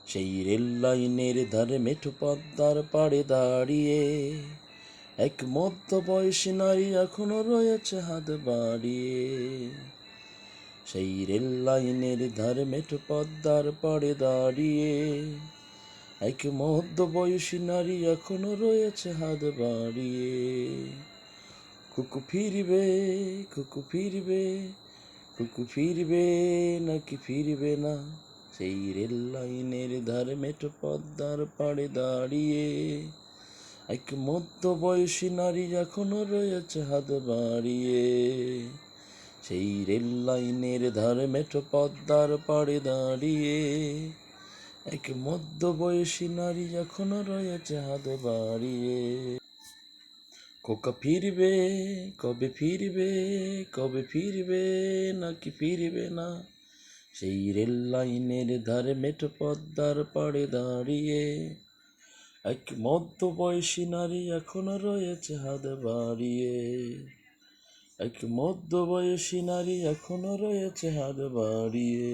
সেই রেল লাইনের ধারে মেঠো পদ্মার পাড়ে দাঁড়িয়ে এক মধ্যবয়সী নারী এখনো রয়েছে হাত বাড়িয়ে। সেই রেল লাইনের ধারে মেঠো পদ্মার পাড়ে দাঁড়িয়ে এক মধ্যবয়সী নারী এখনো রয়েছে হাত বাড়িয়ে। কুকু ফিরবে, কুকু ফিরবে, কুকু ফিরবে নাকি ফিরবে না। সেই রেল লাইনের ধারে মেঠো পদ্মার পাড়ে দাঁড়িয়ে এক মধ্যবয়সী নারী এখনো রয়েছে হাত বাড়িয়ে। সেই রেল লাইনের ধারে মেঠো পদ্মার পাড়ে দাঁড়িয়ে এক মধ্যবয়সী নারী এখনো রয়েছে হাত বাড়িয়ে। খোকা ফিরবে, কবে ফিরবে, কবে ফিরবে নাকি ফিরবে না। সেই রেল লাইনের ধারে মেঠো পদ্মার পাড়ে দাঁড়িয়ে এক মধ্যবয়সী নারী এখনো রয়েছে হাত বাড়িয়ে। এক মধ্যবয়সী নারী এখনো রয়েছে হাত বাড়িয়ে।